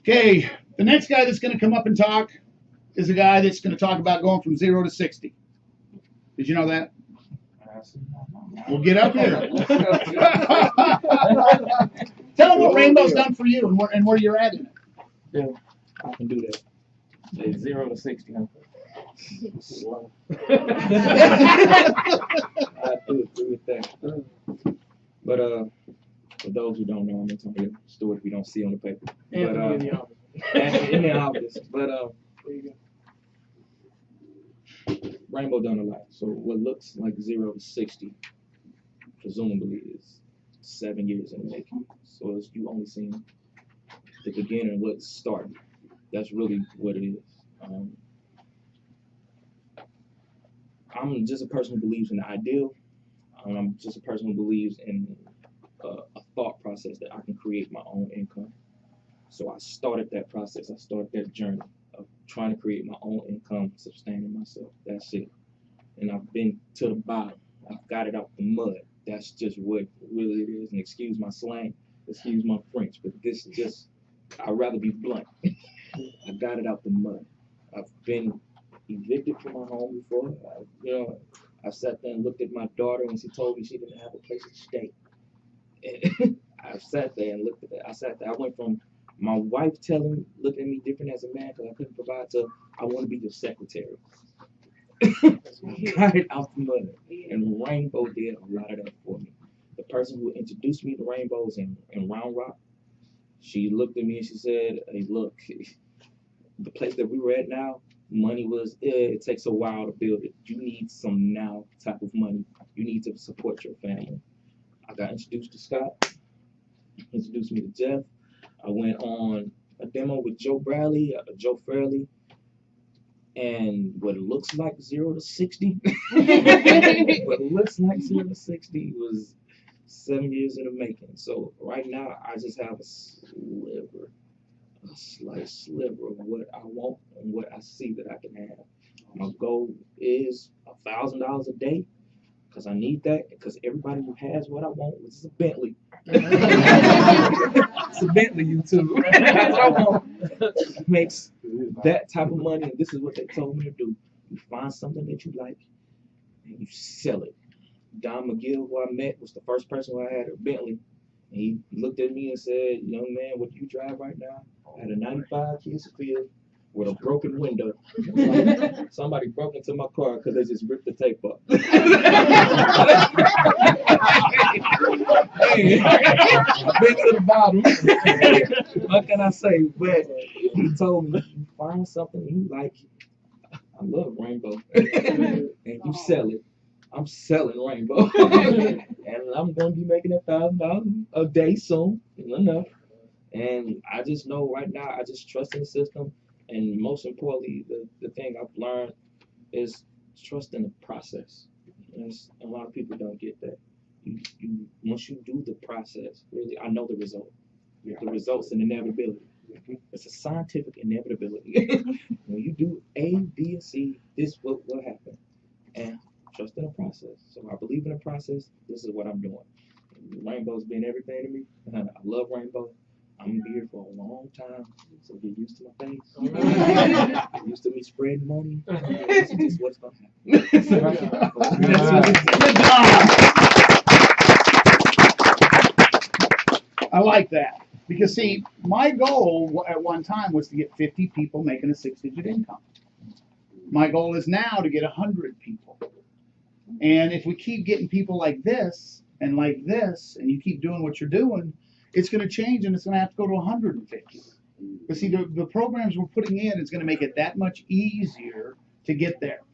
Okay, the next guy that's going to come up and talk is a guy that's going to talk about going from 0 to 60. Did you know that? Well, get up here. Tell them what Rainbow's done for you and where you're at in it. Yeah, I can do that. Say 0 to 60. Huh? Slow. I do agree with that. But for those who don't know, I'm Antonio Stewart. We don't see on the paper. But in the office. But Rainbow done a lot. So what looks like 0 to 60, presumably, is 7 years in the making. So it's, you only seen the beginning, what started. That's really what it is. I'm just a person who believes in the ideal. I'm just a person who believes in a thought process that I can create my own income. So I started that process. I started that journey of trying to create my own income, sustaining myself. That's it. And I've been to the bottom. I've got it out the mud. That's just what really it is. And excuse my slang, excuse my French, but this is just, I'd rather be blunt. I got it out the mud. I've been evicted from my home before. I sat there and looked at my daughter when she told me she didn't have a place to stay. And I sat there and looked at that. I sat there. I went from my wife looking at me different as a man because I couldn't provide to, I want to be your secretary. Got it out the mud. And Rainbow did a lot of that for me. The person who introduced me to rainbows in Round Rock, she looked at me and she said, hey, look, the place that we were at now, money was, it takes a while to build it. You need some now type of money. You need to support your family. I got introduced to Scott, introduced me to Jeff. I went on a demo with Joe Bradley, Joe Fairley, and what looks like 0 to 60, what looks like 0 to 60 was 7 years in the making. So right now, I just have a slight sliver of what I want and what I see that I can have. My goal is $1,000 a day, because I need that, because everybody who has what I want, which is a Bentley. It's a Bentley, YouTube. That's what I want. Makes that type of money, and this is what they told me to do. You find something that you like, and you sell it. Don McGill, who I met, was the first person who I had a Bentley. And he looked at me and said, young man, what do you drive right now? I had a 95 Kia Sophia with a broken window. Like, somebody broke into my car because they just ripped the tape up. Hey, I've been to the bottom. What can I say? But he told me, you find something you like. I love Rainbow. And you sell it. I'm selling Rainbow. And I'm going to be making $1,000 a day soon. Enough. And I just know right now, I just trust in the system. And most importantly, the thing I've learned is trust in the process. And a lot of people don't get that. Once you do the process, really, I know the result. The result's an inevitability. It's a scientific inevitability. When you do A, B, and C, this will happen. And trust in the process. So I believe in the process. This is what I'm doing. Rainbow's been everything to me. I love Rainbow. I'm gonna be here for a long time, so get used to my face. Get used to me spreading money. This is just what's gonna happen. I like that. Because see, my goal at one time was to get 50 people making a 6-digit income. My goal is now to get 100 people. And if we keep getting people like this, and you keep doing what you're doing, it's going to change, and it's going to have to go to 150. But see, the programs we're putting in is going to make it that much easier to get there.